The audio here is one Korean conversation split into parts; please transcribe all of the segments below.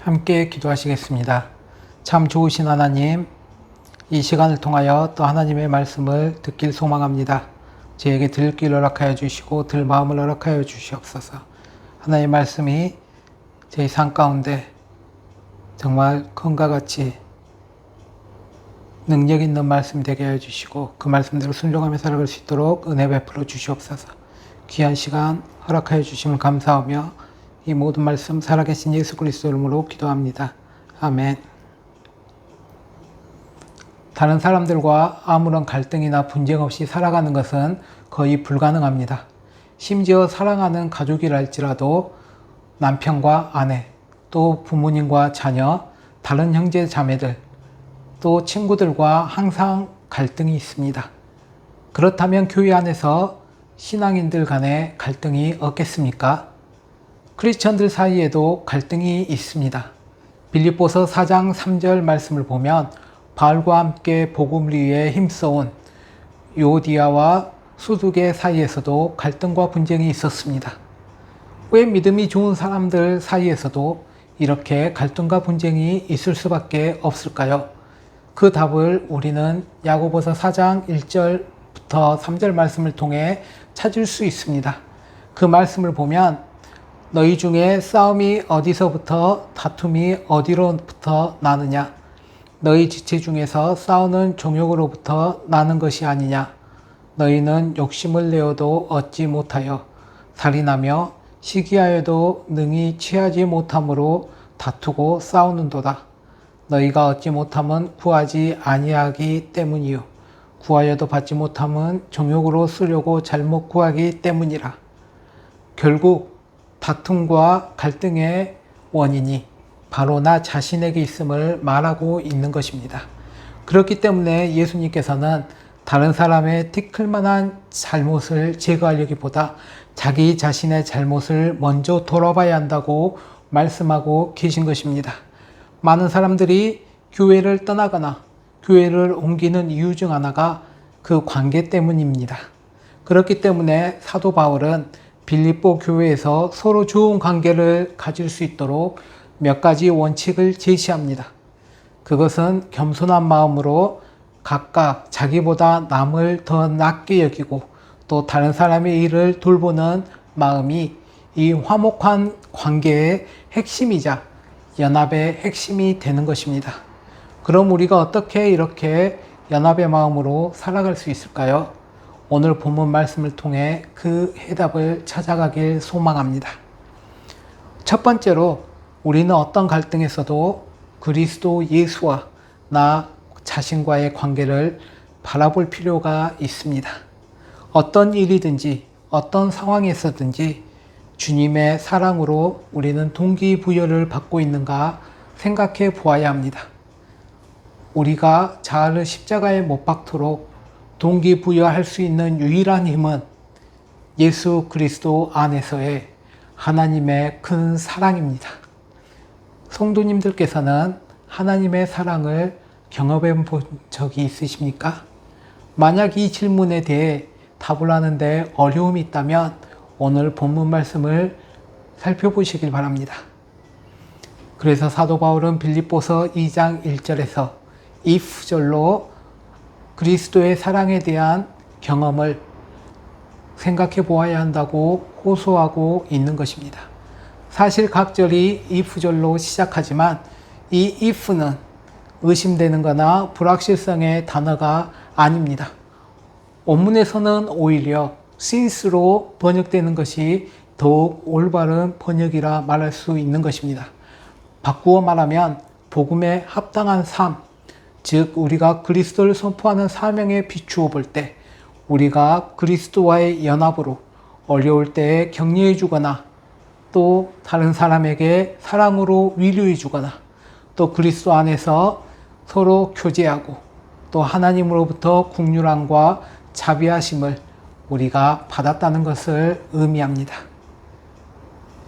함께 기도하시겠습니다. 참 좋으신 하나님, 이 시간을 통하여 또 하나님의 말씀을 듣길 소망합니다. 저에게 들을 길을 허락하여 주시고 들 마음을 허락하여 주시옵소서. 하나님의 말씀이 저희 삶 가운데 정말 검과 같이 능력 있는 말씀 되게 하여 주시고 그 말씀대로 순종하며 살아갈 수 있도록 은혜 베풀어 주시옵소서. 귀한 시간 허락하여 주심을 감사하며 이 모든 말씀 살아계신 예수 그리스도 이름으로 기도합니다. 아멘. 다른 사람들과 아무런 갈등이나 분쟁 없이 살아가는 것은 거의 불가능합니다. 심지어 사랑하는 가족이라 할지라도 남편과 아내, 또 부모님과 자녀, 다른 형제 자매들, 또 친구들과 항상 갈등이 있습니다. 그렇다면 교회 안에서 신앙인들 간에 갈등이 없겠습니까? 크리스천들 사이에도 갈등이 있습니다. 빌립보서 4장 3절 말씀을 보면 바울과 함께 복음을 위해 힘써온 요디아와 수두계 사이에서도 갈등과 분쟁이 있었습니다. 왜 믿음이 좋은 사람들 사이에서도 이렇게 갈등과 분쟁이 있을 수밖에 없을까요? 그 답을 우리는 야고보서 4장 1절부터 3절 말씀을 통해 찾을 수 있습니다. 그 말씀을 보면 너희 중에 싸움이 어디서부터 다툼이 어디로부터 나느냐? 너희 지체 중에서 싸우는 정욕으로부터 나는 것이 아니냐? 너희는 욕심을 내어도 얻지 못하여 살인하며 시기하여도 능히 취하지 못함으로 다투고 싸우는도다. 너희가 얻지 못함은 구하지 아니하기 때문이요 구하여도 받지 못함은 정욕으로 쓰려고 잘못 구하기 때문이라. 결국 다툼과 갈등의 원인이 바로 나 자신에게 있음을 말하고 있는 것입니다. 그렇기 때문에 예수님께서는 다른 사람의 티끌만한 잘못을 제거하려기보다 자기 자신의 잘못을 먼저 돌아봐야 한다고 말씀하고 계신 것입니다. 많은 사람들이 교회를 떠나거나 교회를 옮기는 이유 중 하나가 그 관계 때문입니다. 그렇기 때문에 사도 바울은 빌립보 교회에서 서로 좋은 관계를 가질 수 있도록 몇 가지 원칙을 제시합니다. 그것은 겸손한 마음으로 각각 자기보다 남을 더 낮게 여기고 또 다른 사람의 일을 돌보는 마음이 이 화목한 관계의 핵심이자 연합의 핵심이 되는 것입니다. 그럼 우리가 어떻게 이렇게 연합의 마음으로 살아갈 수 있을까요? 오늘 본문 말씀을 통해 그 해답을 찾아가길 소망합니다. 첫 번째로 우리는 어떤 갈등에서도 그리스도 예수와 나 자신과의 관계를 바라볼 필요가 있습니다. 어떤 일이든지 어떤 상황에서든지 주님의 사랑으로 우리는 동기부여를 받고 있는가 생각해 보아야 합니다. 우리가 자아를 십자가에 못 박도록 동기부여할 수 있는 유일한 힘은 예수 그리스도 안에서의 하나님의 큰 사랑입니다. 성도님들께서는 하나님의 사랑을 경험해 본 적이 있으십니까? 만약 이 질문에 대해 답을 하는데 어려움이 있다면 오늘 본문 말씀을 살펴보시길 바랍니다. 그래서 사도 바울은 빌립보서 2장 1절에서 if절로 그리스도의 사랑에 대한 경험을 생각해 보아야 한다고 호소하고 있는 것입니다. 사실 각절이 if절로 시작하지만 이 if는 의심되는 거나 불확실성의 단어가 아닙니다. 원문에서는 오히려 since로 번역되는 것이 더욱 올바른 번역이라 말할 수 있는 것입니다. 바꾸어 말하면 복음에 합당한 삶, 즉 우리가 그리스도를 선포하는 사명에 비추어 볼 때 우리가 그리스도와의 연합으로 어려울 때에 격려해 주거나 또 다른 사람에게 사랑으로 위로해 주거나 또 그리스도 안에서 서로 교제하고 또 하나님으로부터 긍휼함과 자비하심을 우리가 받았다는 것을 의미합니다.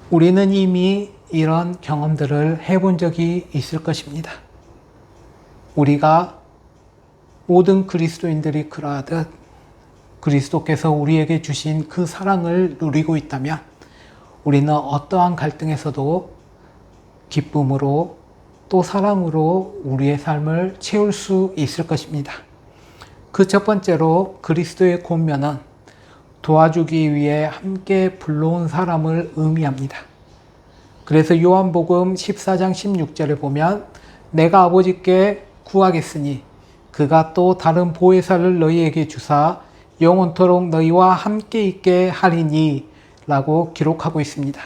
우리는 이미 이런 경험들을 해본 적이 있을 것입니다. 우리가 모든 그리스도인들이 그러하듯 그리스도께서 우리에게 주신 그 사랑을 누리고 있다면 우리는 어떠한 갈등에서도 기쁨으로 또 사랑으로 우리의 삶을 채울 수 있을 것입니다. 그 첫 번째로 그리스도의 권면은 도와주기 위해 함께 불러온 사람을 의미합니다. 그래서 요한복음 14장 16절에 보면 내가 아버지께 구하겠으니 그가 또 다른 보혜사를 너희에게 주사 영원토록 너희와 함께 있게 하리니 라고 기록하고 있습니다.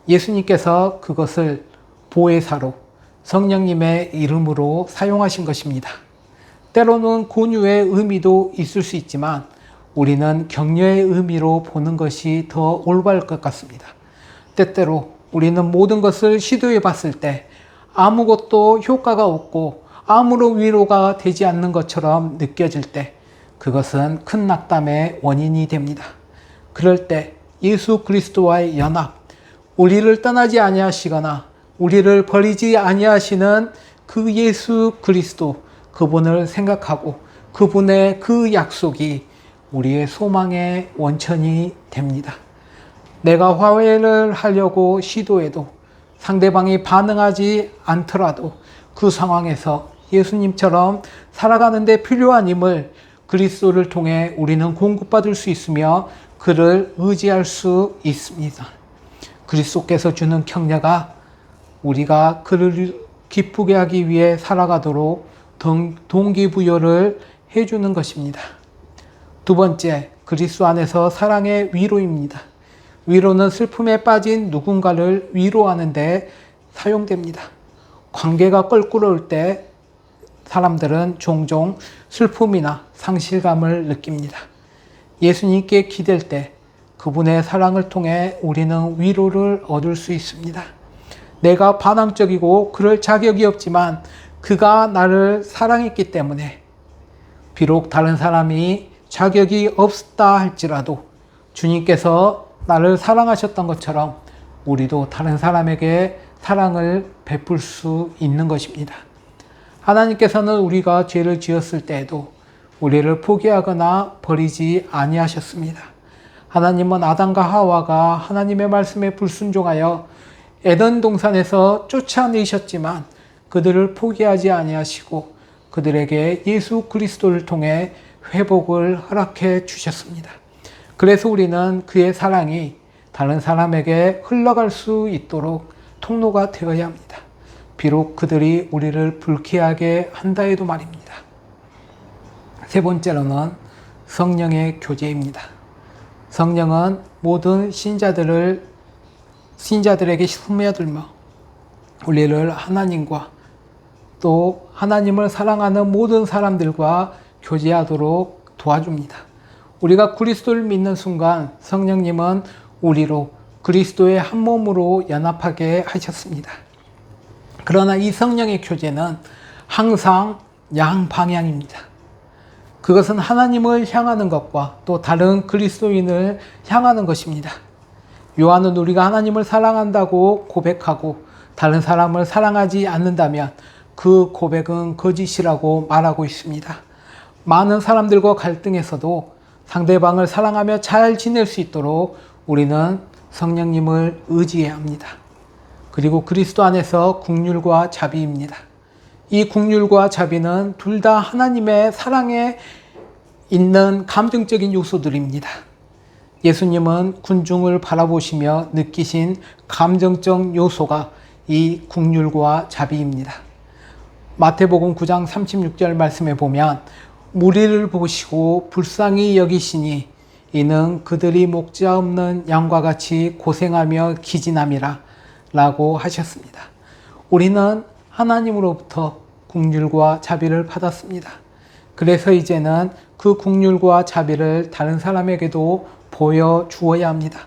예수님께서 그것을 보혜사로 성령님의 이름으로 사용하신 것입니다. 때로는 권유의 의미도 있을 수 있지만 우리는 격려의 의미로 보는 것이 더 올바를 것 같습니다. 때때로 우리는 모든 것을 시도해 봤을 때 아무것도 효과가 없고 아무런 위로가 되지 않는 것처럼 느껴질 때 그것은 큰 낙담의 원인이 됩니다. 그럴 때 예수 그리스도와의 연합, 우리를 떠나지 아니하시거나 우리를 버리지 아니하시는 그 예수 그리스도, 그분을 생각하고 그분의 그 약속이 우리의 소망의 원천이 됩니다. 내가 화해를 하려고 시도해도 상대방이 반응하지 않더라도 그 상황에서 예수님처럼 살아가는 데 필요한 힘을 그리스도를 통해 우리는 공급받을 수 있으며 그를 의지할 수 있습니다. 그리스도께서 주는 격려가 우리가 그를 기쁘게 하기 위해 살아가도록 동기부여를 해주는 것입니다. 두 번째, 그리스도 안에서 사랑의 위로입니다. 위로는 슬픔에 빠진 누군가를 위로하는 데 사용됩니다. 관계가 껄끄러울 때 사람들은 종종 슬픔이나 상실감을 느낍니다. 예수님께 기댈 때 그분의 사랑을 통해 우리는 위로를 얻을 수 있습니다. 내가 반항적이고 그럴 자격이 없지만 그가 나를 사랑했기 때문에 비록 다른 사람이 자격이 없다 할지라도 주님께서 나를 사랑하셨던 것처럼 우리도 다른 사람에게 사랑을 베풀 수 있는 것입니다. 하나님께서는 우리가 죄를 지었을 때에도 우리를 포기하거나 버리지 아니하셨습니다. 하나님은 아담과 하와가 하나님의 말씀에 불순종하여 에덴 동산에서 쫓아내셨지만 그들을 포기하지 아니하시고 그들에게 예수 그리스도를 통해 회복을 허락해 주셨습니다. 그래서 우리는 그의 사랑이 다른 사람에게 흘러갈 수 있도록 통로가 되어야 합니다. 비록 그들이 우리를 불쾌하게 한다 해도 말입니다. 세 번째로는 성령의 교제입니다. 성령은 모든 신자들에게 스며들며 우리를 하나님과 또 하나님을 사랑하는 모든 사람들과 교제하도록 도와줍니다. 우리가 그리스도를 믿는 순간 성령님은 우리로 그리스도의 한 몸으로 연합하게 하셨습니다. 그러나 이 성령의 교제는 항상 양방향입니다. 그것은 하나님을 향하는 것과 또 다른 그리스도인을 향하는 것입니다. 요한은 우리가 하나님을 사랑한다고 고백하고 다른 사람을 사랑하지 않는다면 그 고백은 거짓이라고 말하고 있습니다. 많은 사람들과 갈등에서도 상대방을 사랑하며 잘 지낼 수 있도록 우리는 성령님을 의지해야 합니다. 그리고 그리스도 안에서 긍휼과 자비입니다. 이 긍휼과 자비는 둘 다 하나님의 사랑에 있는 감정적인 요소들입니다. 예수님은 군중을 바라보시며 느끼신 감정적 요소가 이 긍휼과 자비입니다. 마태복음 9장 36절 말씀에 보면 무리를 보시고 불쌍히 여기시니 이는 그들이 목자 없는 양과 같이 고생하며 기진함이라 라고 하셨습니다. 우리는 하나님으로부터 긍휼과 자비를 받았습니다. 그래서 이제는 그 긍휼과 자비를 다른 사람에게도 보여주어야 합니다.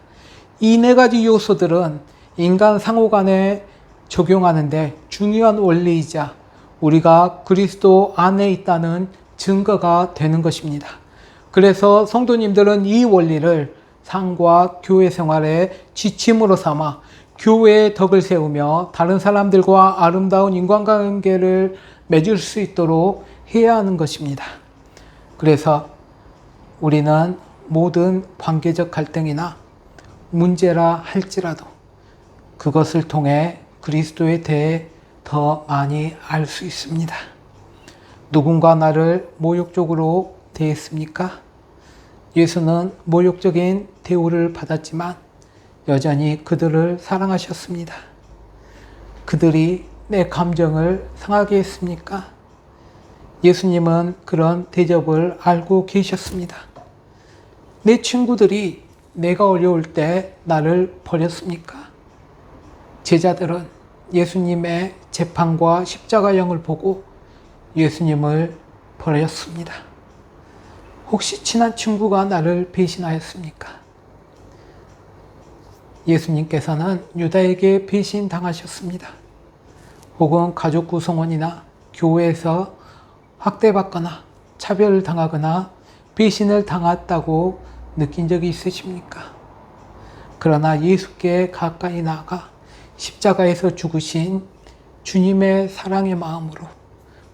이 네 가지 요소들은 인간 상호 간에 적용하는데 중요한 원리이자 우리가 그리스도 안에 있다는 증거가 되는 것입니다. 그래서 성도님들은 이 원리를 삶과 교회 생활의 지침으로 삼아 교회의 덕을 세우며 다른 사람들과 아름다운 인간관계를 맺을 수 있도록 해야 하는 것입니다. 그래서 우리는 모든 관계적 갈등이나 문제라 할지라도 그것을 통해 그리스도에 대해 더 많이 알 수 있습니다. 누군가 나를 모욕적으로 대했습니까? 예수는 모욕적인 대우를 받았지만 여전히 그들을 사랑하셨습니다. 그들이 내 감정을 상하게 했습니까? 예수님은 그런 대접을 알고 계셨습니다. 내 친구들이 내가 어려울 때 나를 버렸습니까? 제자들은 예수님의 재판과 십자가형을 보고 예수님을 버렸습니다. 혹시 친한 친구가 나를 배신하였습니까? 예수님께서는 유다에게 배신당하셨습니다. 혹은 가족 구성원이나 교회에서 학대받거나 차별당하거나 배신을 당했다고 느낀 적이 있으십니까? 그러나 예수께 가까이 나아가 십자가에서 죽으신 주님의 사랑의 마음으로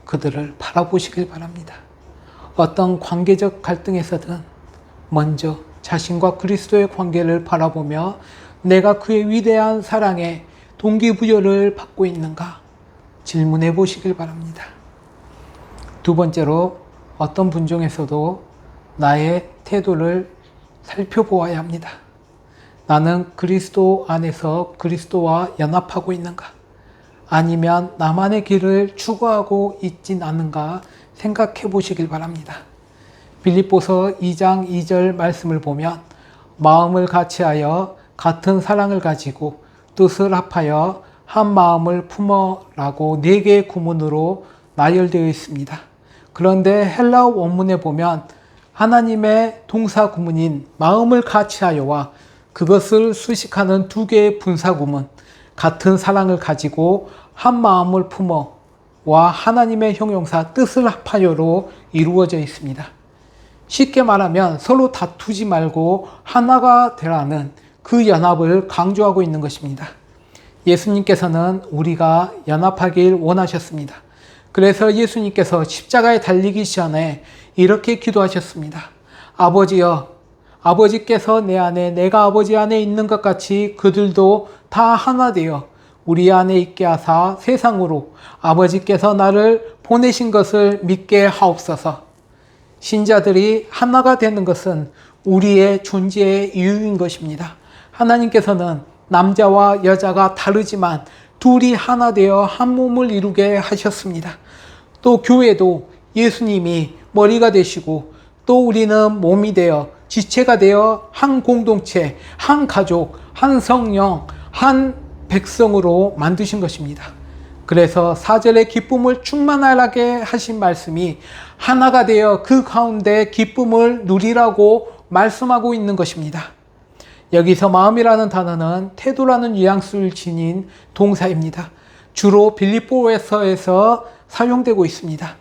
그들을 바라보시길 바랍니다. 어떤 관계적 갈등에서든 먼저 자신과 그리스도의 관계를 바라보며 내가 그의 위대한 사랑에 동기부여를 받고 있는가 질문해 보시길 바랍니다. 두 번째로 어떤 분중에서도 나의 태도를 살펴보아야 합니다. 나는 그리스도 안에서 그리스도와 연합하고 있는가? 아니면 나만의 길을 추구하고 있진 않는가 생각해 보시길 바랍니다. 빌립보서 2장 2절 말씀을 보면 마음을 같이하여 같은 사랑을 가지고 뜻을 합하여 한 마음을 품어라고 4개의 구문으로 나열되어 있습니다. 그런데 헬라어 원문에 보면 하나님의 동사 구문인 마음을 같이하여와 그것을 수식하는 2개의 분사 구문 같은 사랑을 가지고 한 마음을 품어와 하나님의 형용사 뜻을 합하여로 이루어져 있습니다. 쉽게 말하면 서로 다투지 말고 하나가 되라는 그 연합을 강조하고 있는 것입니다. 예수님께서는 우리가 연합하길 원하셨습니다. 그래서 예수님께서 십자가에 달리기 전에 이렇게 기도하셨습니다. 아버지여, 아버지께서 내 안에 내가 아버지 안에 있는 것 같이 그들도 다 하나 되어 우리 안에 있게 하사 세상으로 아버지께서 나를 보내신 것을 믿게 하옵소서. 신자들이 하나가 되는 것은 우리의 존재의 이유인 것입니다. 하나님께서는 남자와 여자가 다르지만 둘이 하나 되어 한 몸을 이루게 하셨습니다. 또 교회도 예수님이 머리가 되시고 또 우리는 몸이 되어 지체가 되어 한 공동체, 한 가족, 한 성령, 한 백성으로 만드신 것입니다. 그래서 4절의 기쁨을 충만하게 하신 말씀이 하나가 되어 그 가운데 기쁨을 누리라고 말씀하고 있는 것입니다. 여기서 마음이라는 단어는 태도라는 뉘앙스를 지닌 동사입니다. 주로 빌립보서에서 사용되고 있습니다.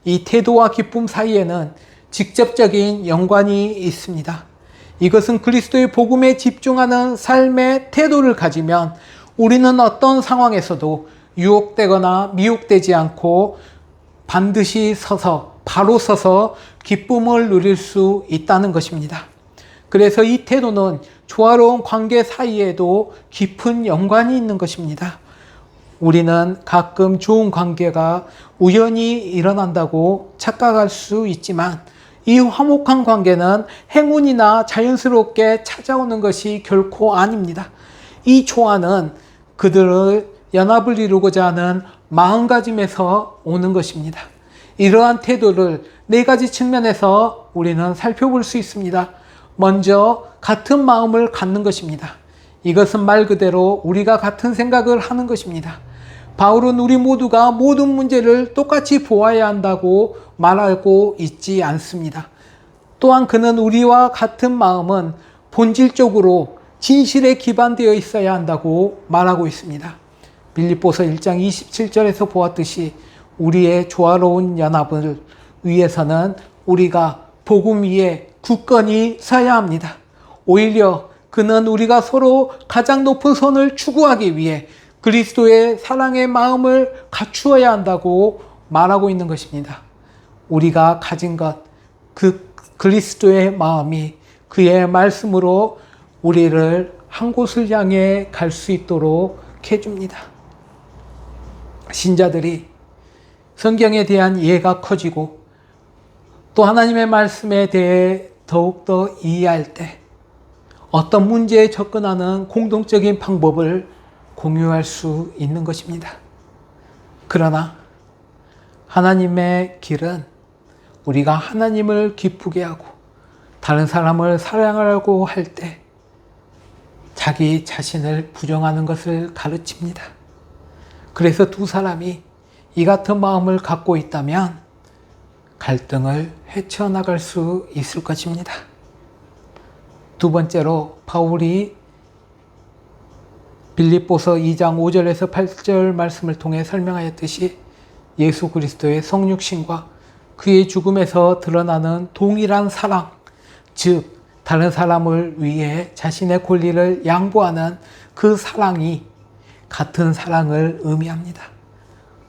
이 태도와 기쁨 사이에는 직접적인 연관이 있습니다. 이것은 그리스도의 복음에 집중하는 삶의 태도를 가지면 우리는 어떤 상황에서도 유혹되거나 미혹되지 않고 반드시 바로 서서 기쁨을 누릴 수 있다는 것입니다. 그래서 이 태도는 조화로운 관계 사이에도 깊은 연관이 있는 것입니다. 우리는 가끔 좋은 관계가 우연히 일어난다고 착각할 수 있지만 이 화목한 관계는 행운이나 자연스럽게 찾아오는 것이 결코 아닙니다. 이 조화는 그들의 연합을 이루고자 하는 마음가짐에서 오는 것입니다. 이러한 태도를 4가지 측면에서 우리는 살펴볼 수 있습니다. 먼저 같은 마음을 갖는 것입니다. 이것은 말 그대로 우리가 같은 생각을 하는 것입니다. 바울은 우리 모두가 모든 문제를 똑같이 보아야 한다고 말하고 있지 않습니다. 또한 그는 우리와 같은 마음은 본질적으로 진실에 기반되어 있어야 한다고 말하고 있습니다. 빌립보서 1장 27절에서 보았듯이 우리의 조화로운 연합을 위해서는 우리가 복음 위에 굳건히 서야 합니다. 오히려 그는 우리가 서로 가장 높은 선을 추구하기 위해 그리스도의 사랑의 마음을 갖추어야 한다고 말하고 있는 것입니다. 우리가 가진 것, 그 그리스도의 마음이 그의 말씀으로 우리를 한 곳을 향해 갈 수 있도록 해줍니다. 신자들이 성경에 대한 이해가 커지고 또 하나님의 말씀에 대해 더욱더 이해할 때 어떤 문제에 접근하는 공동적인 방법을 공유할 수 있는 것입니다. 그러나 하나님의 길은 우리가 하나님을 기쁘게 하고 다른 사람을 사랑하려고 할 때 자기 자신을 부정하는 것을 가르칩니다. 그래서 두 사람이 이 같은 마음을 갖고 있다면 갈등을 헤쳐나갈 수 있을 것입니다. 두 번째로 바울이 빌립보서 2장 5절에서 8절 말씀을 통해 설명하였듯이 예수 그리스도의 성육신과 그의 죽음에서 드러나는 동일한 사랑, 즉 다른 사람을 위해 자신의 권리를 양보하는 그 사랑이 같은 사랑을 의미합니다.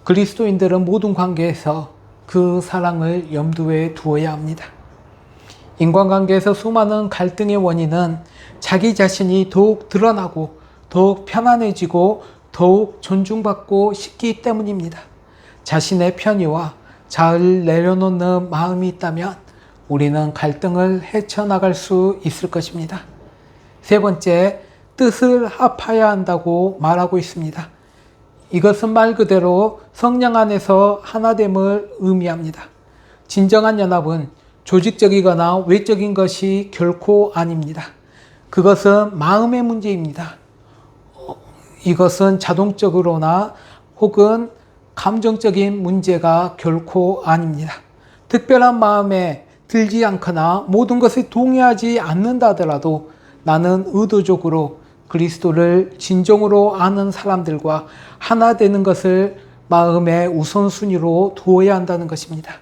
그리스도인들은 모든 관계에서 그 사랑을 염두에 두어야 합니다. 인간관계에서 수많은 갈등의 원인은 자기 자신이 더욱 드러나고 더욱 편안해지고 더욱 존중받고 싶기 때문입니다. 자신의 편의와 자아를 내려놓는 마음이 있다면 우리는 갈등을 헤쳐나갈 수 있을 것입니다. 세 번째, 뜻을 합하여야 한다고 말하고 있습니다. 이것은 말 그대로 성령 안에서 하나됨을 의미합니다. 진정한 연합은 조직적이거나 외적인 것이 결코 아닙니다. 그것은 마음의 문제입니다. 이것은 자동적으로나 혹은 감정적인 문제가 결코 아닙니다. 특별한 마음에 들지 않거나 모든 것에 동의하지 않는다 하더라도 나는 의도적으로 그리스도를 진정으로 아는 사람들과 하나 되는 것을 마음의 우선순위로 두어야 한다는 것입니다.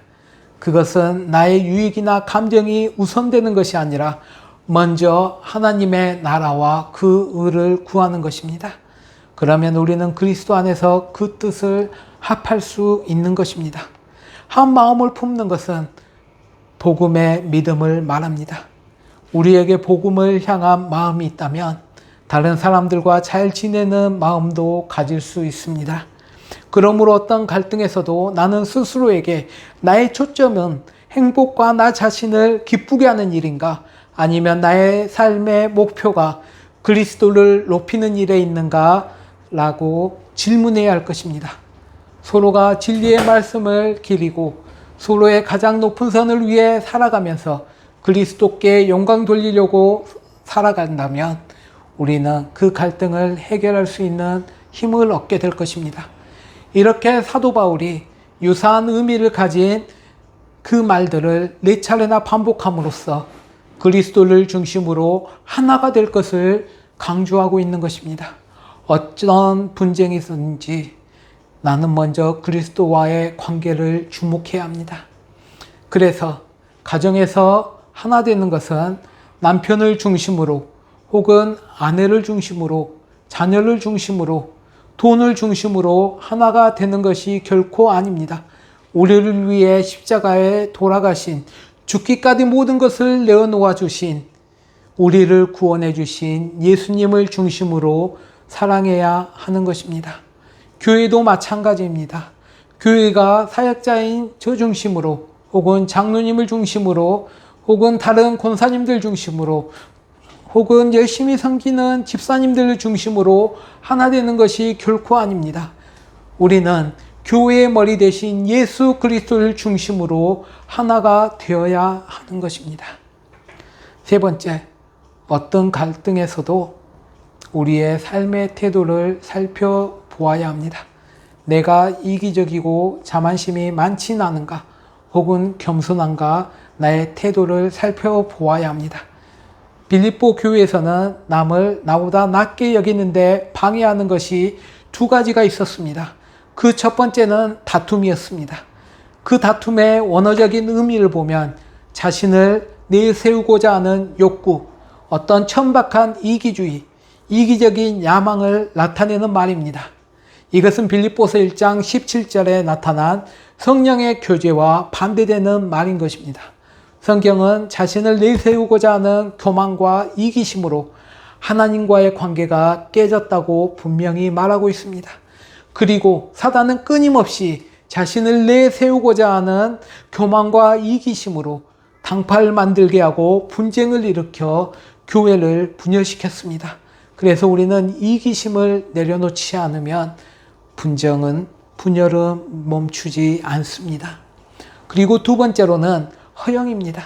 그것은 나의 유익이나 감정이 우선되는 것이 아니라 먼저 하나님의 나라와 그 의를 구하는 것입니다. 그러면 우리는 그리스도 안에서 그 뜻을 합할 수 있는 것입니다. 한 마음을 품는 것은 복음의 믿음을 말합니다. 우리에게 복음을 향한 마음이 있다면 다른 사람들과 잘 지내는 마음도 가질 수 있습니다. 그러므로 어떤 갈등에서도 나는 스스로에게 나의 초점은 행복과 나 자신을 기쁘게 하는 일인가 아니면 나의 삶의 목표가 그리스도를 높이는 일에 있는가 라고 질문해야 할 것입니다. 서로가 진리의 말씀을 기리고 서로의 가장 높은 선을 위해 살아가면서 그리스도께 영광 돌리려고 살아간다면 우리는 그 갈등을 해결할 수 있는 힘을 얻게 될 것입니다. 이렇게 사도 바울이 유사한 의미를 가진 그 말들을 4차례나 반복함으로써 그리스도를 중심으로 하나가 될 것을 강조하고 있는 것입니다. 어떤 분쟁이 있었는지 나는 먼저 그리스도와의 관계를 주목해야 합니다. 그래서 가정에서 하나 되는 것은 남편을 중심으로 혹은 아내를 중심으로 자녀를 중심으로 돈을 중심으로 하나가 되는 것이 결코 아닙니다. 우리를 위해 십자가에 돌아가신 죽기까지 모든 것을 내어놓아 주신 우리를 구원해 주신 예수님을 중심으로 사랑해야 하는 것입니다. 교회도 마찬가지입니다. 교회가 사역자인 저 중심으로 혹은 장로님을 중심으로 혹은 다른 권사님들 중심으로 혹은 열심히 섬기는 집사님들을 중심으로 하나 되는 것이 결코 아닙니다. 우리는 교회의 머리 대신 예수 그리스도를 중심으로 하나가 되어야 하는 것입니다. 세 번째, 어떤 갈등에서도 우리의 삶의 태도를 살펴보아야 합니다. 내가 이기적이고 자만심이 많지는 않은가 혹은 겸손한가 나의 태도를 살펴보아야 합니다. 빌립보 교회에서는 남을 나보다 낮게 여기는데 방해하는 것이 2가지가 있었습니다. 그 첫 번째는 다툼이었습니다. 그 다툼의 원어적인 의미를 보면 자신을 내세우고자 하는 욕구, 어떤 천박한 이기주의, 이기적인 야망을 나타내는 말입니다. 이것은 빌립보서 1장 17절에 나타난 성령의 교제와 반대되는 말인 것입니다. 성경은 자신을 내세우고자 하는 교만과 이기심으로 하나님과의 관계가 깨졌다고 분명히 말하고 있습니다. 그리고 사단은 끊임없이 자신을 내세우고자 하는 교만과 이기심으로 당파를 만들게 하고 분쟁을 일으켜 교회를 분열시켰습니다. 그래서 우리는 이기심을 내려놓지 않으면 분열은 멈추지 않습니다. 그리고 두 번째로는 허영입니다.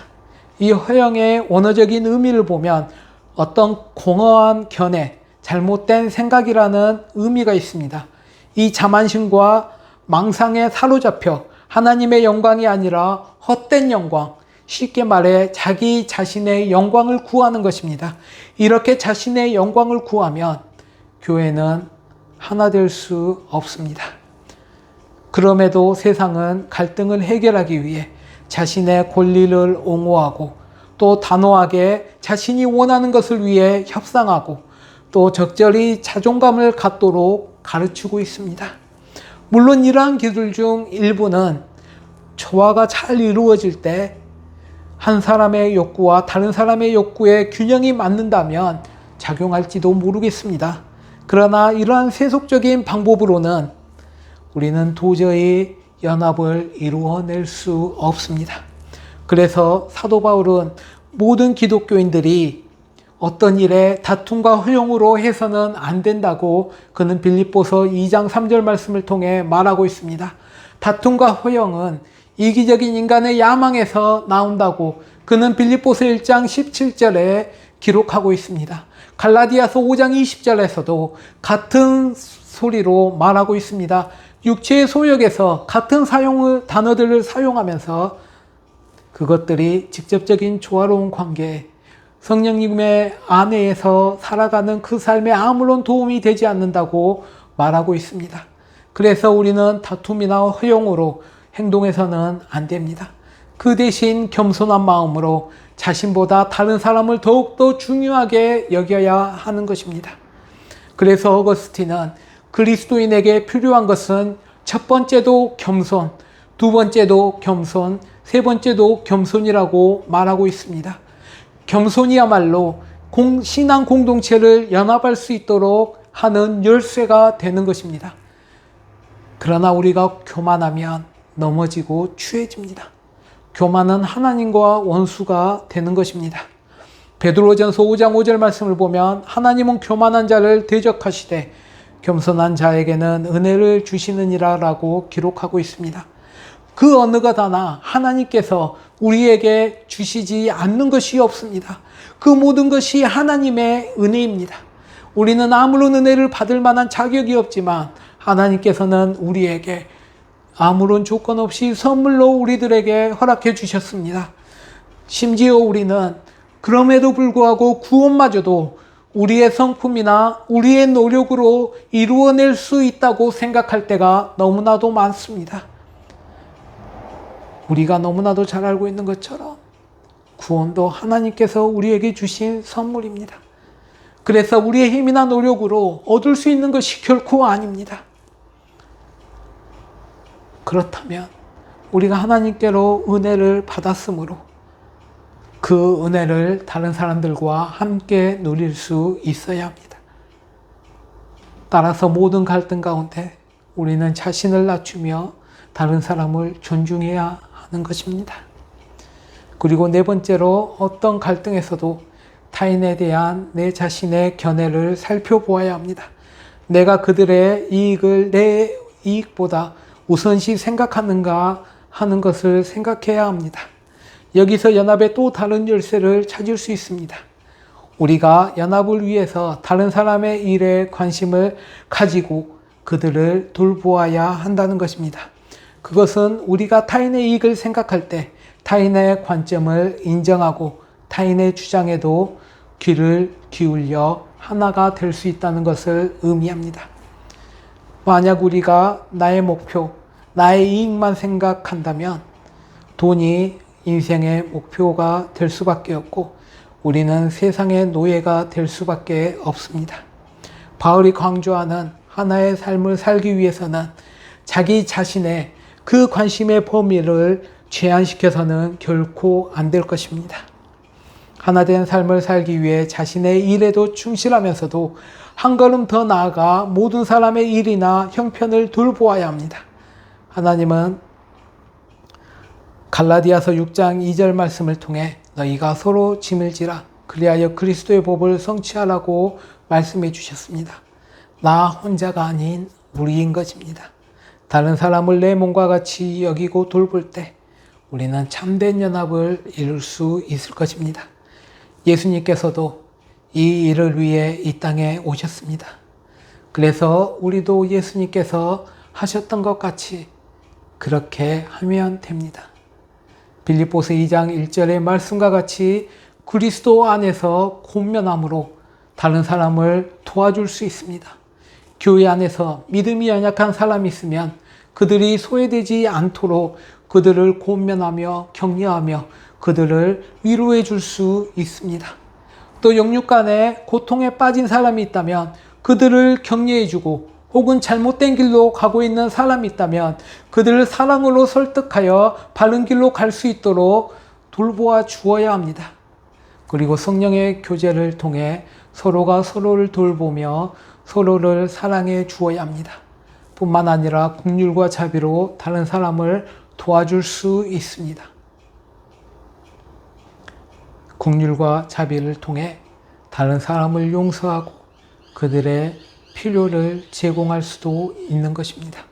이 허영의 원어적인 의미를 보면 어떤 공허한 견해, 잘못된 생각이라는 의미가 있습니다. 이 자만심과 망상에 사로잡혀 하나님의 영광이 아니라 헛된 영광, 쉽게 말해 자기 자신의 영광을 구하는 것입니다. 이렇게 자신의 영광을 구하면 교회는 하나 될 수 없습니다. 그럼에도 세상은 갈등을 해결하기 위해 자신의 권리를 옹호하고 또 단호하게 자신이 원하는 것을 위해 협상하고 또 적절히 자존감을 갖도록 가르치고 있습니다. 물론 이러한 기술 중 일부는 조화가 잘 이루어질 때 한 사람의 욕구와 다른 사람의 욕구의 균형이 맞는다면 작용할지도 모르겠습니다. 그러나 이러한 세속적인 방법으로는 우리는 도저히 연합을 이루어낼 수 없습니다. 그래서 사도 바울은 모든 기독교인들이 어떤 일에 다툼과 허용으로 해서는 안 된다고 그는 빌립보서 2장 3절 말씀을 통해 말하고 있습니다. 다툼과 허용은 이기적인 인간의 야망에서 나온다고 그는 빌립보서 1장 17절에 기록하고 있습니다. 갈라디아서 5장 20절에서도 같은 소리로 말하고 있습니다. 육체의 소욕에서 같은 단어들을 사용하면서 그것들이 직접적인 조화로운 관계, 성령님의 안에서 살아가는 그 삶에 아무런 도움이 되지 않는다고 말하고 있습니다. 그래서 우리는 다툼이나 허용으로 행동해서는 안 됩니다. 그 대신 겸손한 마음으로 자신보다 다른 사람을 더욱더 중요하게 여겨야 하는 것입니다. 그래서 어거스틴은 그리스도인에게 필요한 것은 첫 번째도 겸손, 두 번째도 겸손, 세 번째도 겸손이라고 말하고 있습니다. 겸손이야말로 신앙 공동체를 연합할 수 있도록 하는 열쇠가 되는 것입니다. 그러나 우리가 교만하면 넘어지고 추해집니다. 교만은 하나님과 원수가 되는 것입니다. 베드로전서 5장 5절 말씀을 보면 하나님은 교만한 자를 대적하시되 겸손한 자에게는 은혜를 주시느니라 라고 기록하고 있습니다. 그 어느 것 하나 하나님께서 우리에게 주시지 않는 것이 없습니다. 그 모든 것이 하나님의 은혜입니다. 우리는 아무런 은혜를 받을 만한 자격이 없지만 하나님께서는 우리에게 아무런 조건 없이 선물로 우리들에게 허락해 주셨습니다. 심지어 우리는 그럼에도 불구하고 구원마저도 우리의 성품이나 우리의 노력으로 이루어낼 수 있다고 생각할 때가 너무나도 많습니다. 우리가 너무나도 잘 알고 있는 것처럼 구원도 하나님께서 우리에게 주신 선물입니다. 그래서 우리의 힘이나 노력으로 얻을 수 있는 것이 결코 아닙니다. 그렇다면 우리가 하나님께로 은혜를 받았으므로 그 은혜를 다른 사람들과 함께 누릴 수 있어야 합니다. 따라서 모든 갈등 가운데 우리는 자신을 낮추며 다른 사람을 존중해야 하는 것입니다. 그리고 네 번째로 어떤 갈등에서도 타인에 대한 내 자신의 견해를 살펴보아야 합니다. 내가 그들의 이익을 내 이익보다 우선시 생각하는가 하는 것을 생각해야 합니다. 여기서 연합의 또 다른 열쇠를 찾을 수 있습니다. 우리가 연합을 위해서 다른 사람의 일에 관심을 가지고 그들을 돌보아야 한다는 것입니다. 그것은 우리가 타인의 이익을 생각할 때 타인의 관점을 인정하고 타인의 주장에도 귀를 기울여 하나가 될 수 있다는 것을 의미합니다. 만약 우리가 나의 목표, 나의 이익만 생각한다면 돈이 인생의 목표가 될 수밖에 없고 우리는 세상의 노예가 될 수밖에 없습니다. 바울이 강조하는 하나의 삶을 살기 위해서는 자기 자신의 그 관심의 범위를 제한시켜서는 결코 안 될 것입니다. 하나된 삶을 살기 위해 자신의 일에도 충실하면서도 한 걸음 더 나아가 모든 사람의 일이나 형편을 돌보아야 합니다. 하나님은 갈라디아서 6장 2절 말씀을 통해 너희가 서로 짐을 지라 그리하여 그리스도의 법을 성취하라고 말씀해 주셨습니다. 나 혼자가 아닌 우리인 것입니다. 다른 사람을 내 몸과 같이 여기고 돌볼 때 우리는 참된 연합을 이룰 수 있을 것입니다. 예수님께서도 이 일을 위해 이 땅에 오셨습니다. 그래서 우리도 예수님께서 하셨던 것 같이 그렇게 하면 됩니다. 빌립보서 2장 1절의 말씀과 같이 그리스도 안에서 권면함으로 다른 사람을 도와줄 수 있습니다. 교회 안에서 믿음이 연약한 사람이 있으면 그들이 소외되지 않도록 그들을 권면하며 격려하며 그들을 위로해 줄 수 있습니다. 또 영육간에 고통에 빠진 사람이 있다면 그들을 격려해 주고 혹은 잘못된 길로 가고 있는 사람이 있다면 그들을 사랑으로 설득하여 바른 길로 갈 수 있도록 돌보아 주어야 합니다. 그리고 성령의 교제를 통해 서로가 서로를 돌보며 서로를 사랑해 주어야 합니다. 뿐만 아니라 긍휼과 자비로 다른 사람을 도와줄 수 있습니다. 긍휼과 자비를 통해 다른 사람을 용서하고 그들의 필요를 제공할 수도 있는 것입니다.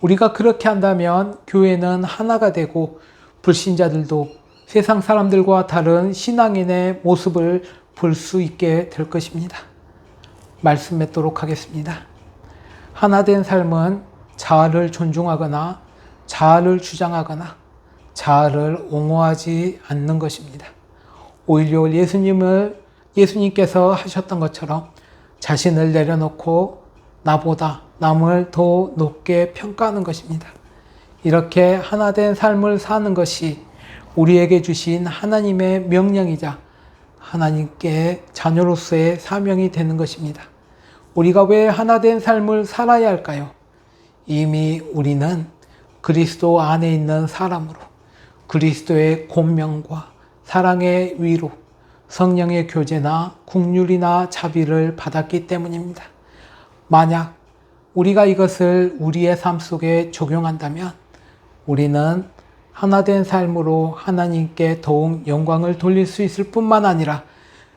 우리가 그렇게 한다면 교회는 하나가 되고 불신자들도 세상 사람들과 다른 신앙인의 모습을 볼 수 있게 될 것입니다. 말씀 맺도록 하겠습니다. 하나된 삶은 자아를 존중하거나 자아를 주장하거나 자아를 옹호하지 않는 것입니다. 오히려 예수님께서 하셨던 것처럼 자신을 내려놓고 나보다 남을 더 높게 평가하는 것입니다. 이렇게 하나된 삶을 사는 것이 우리에게 주신 하나님의 명령이자 하나님께 자녀로서의 사명이 되는 것입니다. 우리가 왜 하나된 삶을 살아야 할까요? 이미 우리는 그리스도 안에 있는 사람으로 그리스도의 권명과 사랑의 위로, 성령의 교제나 긍휼이나 자비를 받았기 때문입니다. 만약 우리가 이것을 우리의 삶 속에 적용한다면 우리는 하나된 삶으로 하나님께 더욱 영광을 돌릴 수 있을 뿐만 아니라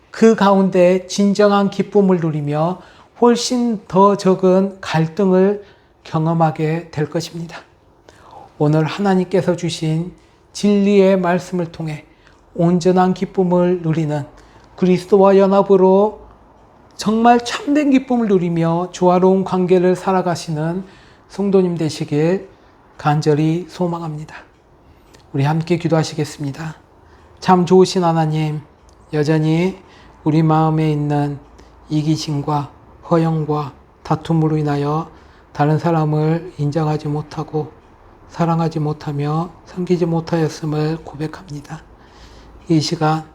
그 가운데 진정한 기쁨을 누리며 훨씬 더 적은 갈등을 경험하게 될 것입니다. 오늘 하나님께서 주신 진리의 말씀을 통해 온전한 기쁨을 누리는 그리스도와 연합으로 정말 참된 기쁨을 누리며 조화로운 관계를 살아가시는 성도님 되시길 간절히 소망합니다. 우리 함께 기도하시겠습니다. 참 좋으신 하나님, 여전히 우리 마음에 있는 이기심과 허영과 다툼으로 인하여 다른 사람을 인정하지 못하고 사랑하지 못하며 섬기지 못하였음을 고백합니다. 이 시간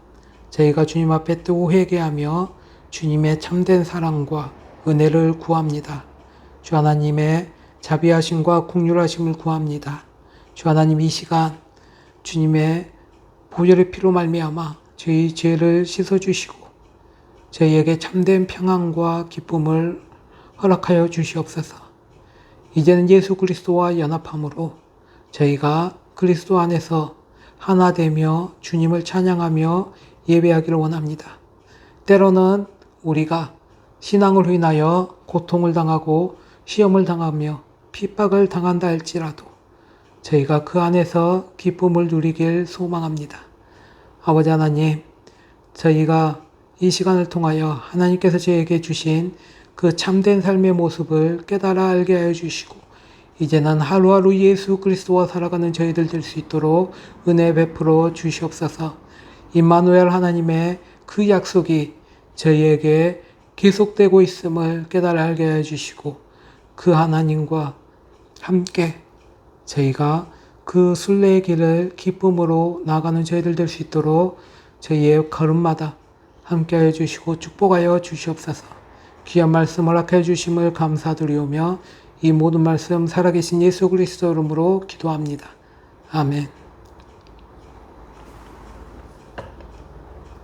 저희가 주님 앞에 또 회개하며 주님의 참된 사랑과 은혜를 구합니다. 주 하나님의 자비하심과 긍휼하심을 구합니다. 주 하나님, 이 시간 주님의 보혈의 피로 말미암아 저희 죄를 씻어주시고 저희에게 참된 평안과 기쁨을 허락하여 주시옵소서. 이제는 예수 그리스도와 연합함으로 저희가 그리스도 안에서 하나 되며 주님을 찬양하며 예배하기를 원합니다. 때로는 우리가 신앙을 인하여 고통을 당하고 시험을 당하며 핍박을 당한다 할지라도 저희가 그 안에서 기쁨을 누리길 소망합니다. 아버지 하나님, 저희가 이 시간을 통하여 하나님께서 저에게 주신 그 참된 삶의 모습을 깨달아 알게 하여 주시고 이제는 하루하루 예수 그리스도와 살아가는 저희들 될 수 있도록 은혜 베풀어 주시옵소서. 임마누엘 하나님의 그 약속이 저희에게 계속되고 있음을 깨달아 알게 하여 주시고 그 하나님과 함께 저희가 그 순례의 길을 기쁨으로 나가는 저희들 될 수 있도록 저희의 걸음마다 함께하여 주시고 축복하여 주시옵소서. 귀한 말씀 허락해 주심을 감사드리오며 이 모든 말씀 살아계신 예수 그리스도 이름으로 기도합니다. 아멘.